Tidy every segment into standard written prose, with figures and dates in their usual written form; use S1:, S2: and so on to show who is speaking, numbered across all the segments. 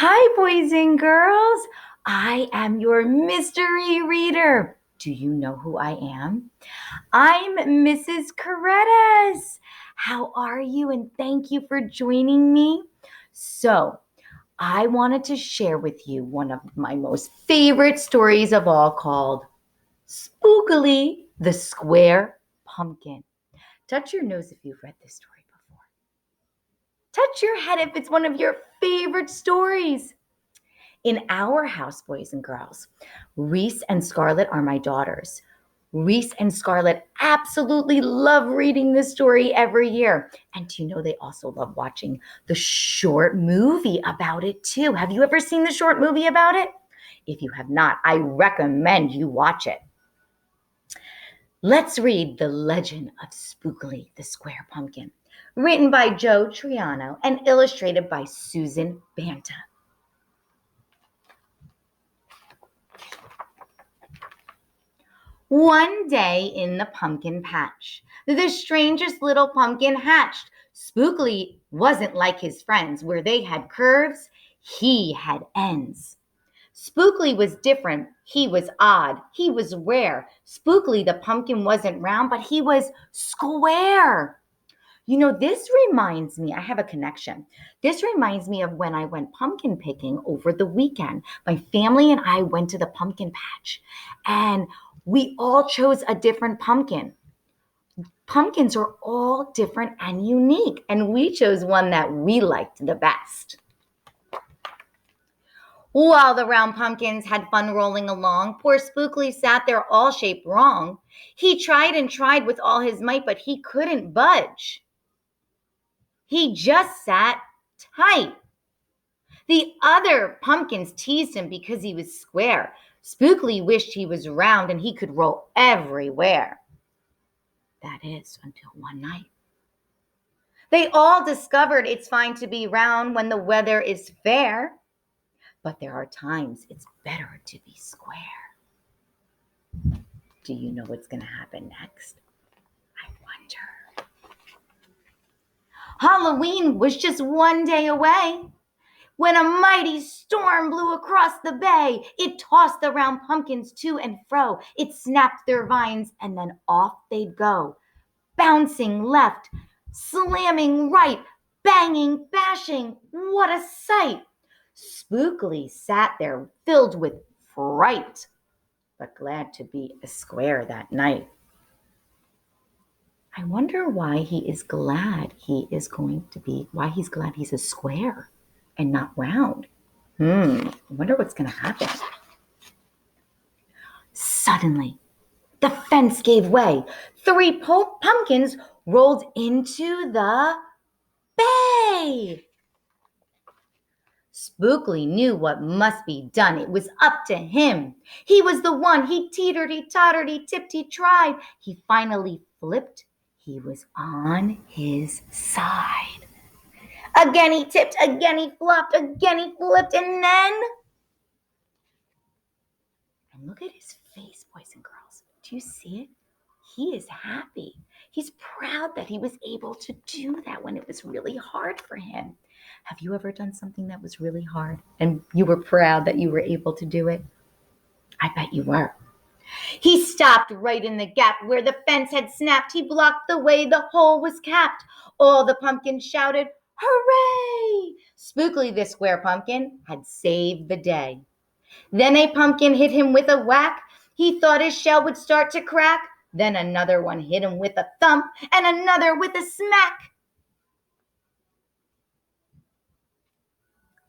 S1: Hi, boys and girls. I am your mystery reader. Do you know who I am? I'm Mrs. Kouretas. How are you? And thank you for joining me. So, I wanted to share with you one of my most favorite stories of all called Spookley, the Square Pumpkin. Touch your nose if you've read this story before. Touch your head if it's one of your favorite stories. In our house, boys and girls, Reese and Scarlett are my daughters. Reese and Scarlett absolutely love reading this story every year. And do you know they also love watching the short movie about it too? Have you ever seen the short movie about it? If you have not, I recommend you watch it. Let's read The Legend of Spookley, the Square Pumpkin, written by Joe Triano and illustrated by Susan Banta. One day in the pumpkin patch, the strangest little pumpkin hatched. Spookley wasn't like his friends, where they had curves, he had ends. Spookley was different. He was odd. He was rare. Spookley, the pumpkin, wasn't round, but he was square. This reminds me, I have a connection. This reminds me of when I went pumpkin picking over the weekend. My family and I went to the pumpkin patch, and we all chose a different pumpkin. Pumpkins are all different and unique, and we chose one that we liked the best. While the round pumpkins had fun rolling along, poor Spookley sat there all shaped wrong. He tried and tried with all his might, but he couldn't budge. He just sat tight. The other pumpkins teased him because he was square. Spookley wished he was round and he could roll everywhere. That is, until one night. They all discovered it's fine to be round when the weather is fair, but there are times it's better to be square. Do you know what's going to happen next? I wonder. Halloween was just one day away. When a mighty storm blew across the bay, it tossed the round pumpkins to and fro. It snapped their vines, and then off they'd go, bouncing left, slamming right, banging, bashing. What a sight! Spookley sat there filled with fright, but glad to be a square that night. I wonder why he's glad he's a square and not round. I wonder what's going to happen. Suddenly, the fence gave way. Three pumpkins rolled into the bay. Spookley knew what must be done. It was up to him. He was the one. He teetered, he tottered, he tipped, he tried. He finally flipped. He was on his side. Again he tipped, again he flopped, again he flipped, and look at his face, boys and girls. Do you see it? He is happy. He's proud that he was able to do that when it was really hard for him. Have you ever done something that was really hard and you were proud that you were able to do it? I bet you were. He stopped right in the gap where the fence had snapped. He blocked the way the hole was capped. All the pumpkins shouted, "Hooray!" Spookley, the square pumpkin, had saved the day. Then a pumpkin hit him with a whack. He thought his shell would start to crack. Then another one hit him with a thump and another with a smack.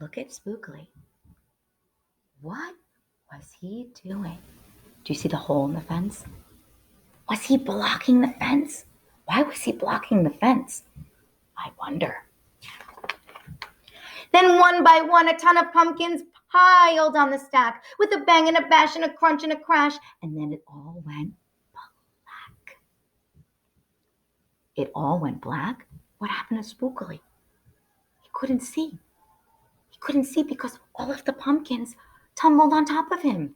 S1: Look at Spookley. What was he doing? Do you see the hole in the fence? Was he blocking the fence? Why was he blocking the fence? I wonder. Then one by one, a ton of pumpkins piled on the stack with a bang and a bash and a crunch and a crash, and then it all went black. It all went black? What happened to Spookley? He couldn't see. He couldn't see because all of the pumpkins tumbled on top of him.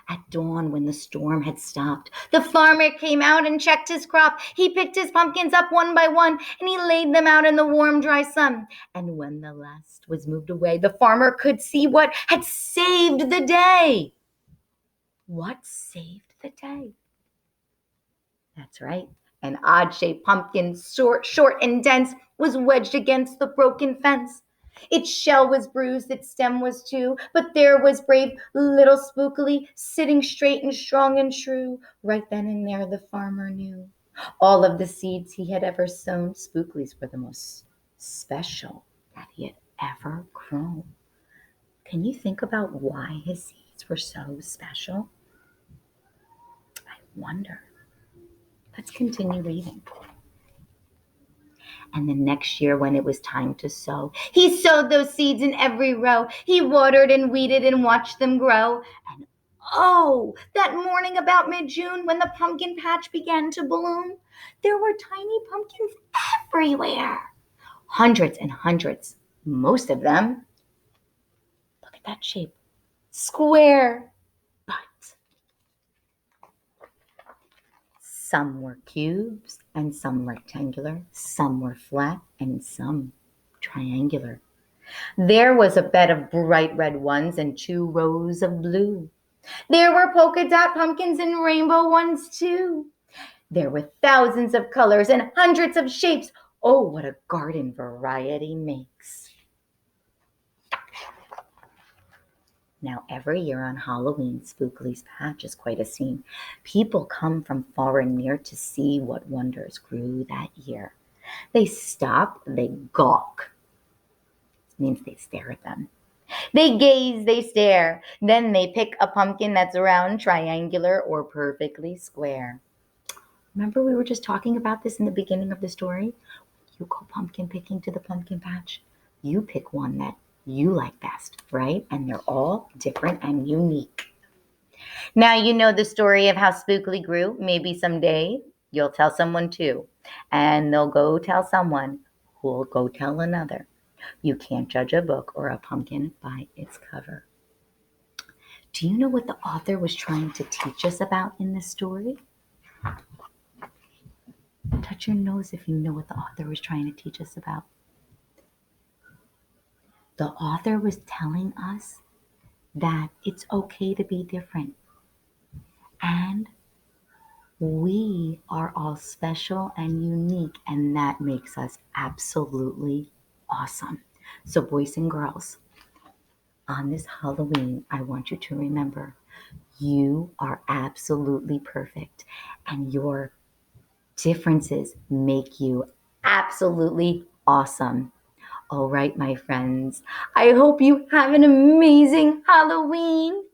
S1: At dawn, when the storm had stopped, the farmer came out and checked his crop. He picked his pumpkins up one by one, and he laid them out in the warm, dry sun. And when the last was moved away, the farmer could see what had saved the day. What saved the day? That's right. An odd-shaped pumpkin, short and dense, was wedged against the broken fence. Its shell was bruised, its stem was too, but there was brave little Spookley, sitting straight and strong and true. Right then and there the farmer knew. All of the seeds he had ever sown, Spookley's were the most special that he had ever grown. Can you think about why his seeds were so special? I wonder. Let's continue reading. And the next year, when it was time to sow, he sowed those seeds in every row. He watered and weeded and watched them grow. And oh, that morning about mid-June, when the pumpkin patch began to bloom, there were tiny pumpkins everywhere. Hundreds and hundreds, most of them. Look at that shape. Square. But some were cubes and some rectangular, some were flat and some triangular. There was a bed of bright red ones and 2 rows of blue. There were polka dot pumpkins and rainbow ones too. There were thousands of colors and hundreds of shapes. Oh, what a garden variety makes. Now, every year on Halloween, Spookley's patch is quite a scene. People come from far and near to see what wonders grew that year. They stop, they gawk. It means they stare at them. They gaze, they stare. Then they pick a pumpkin that's round, triangular, or perfectly square. Remember we were just talking about this in the beginning of the story? You go pumpkin picking to the pumpkin patch. You pick one that you like best, right? And they're all different and unique. Now you know the story of how Spookley grew. Maybe someday you'll tell someone too. And they'll go tell someone who'll go tell another. You can't judge a book or a pumpkin by its cover. Do you know what the author was trying to teach us about in this story? Touch your nose if you know what the author was trying to teach us about. The author was telling us that it's okay to be different. And we are all special and unique, and that makes us absolutely awesome. So boys and girls, on this Halloween, I want you to remember you are absolutely perfect, and your differences make you absolutely awesome. All right, my friends, I hope you have an amazing Halloween.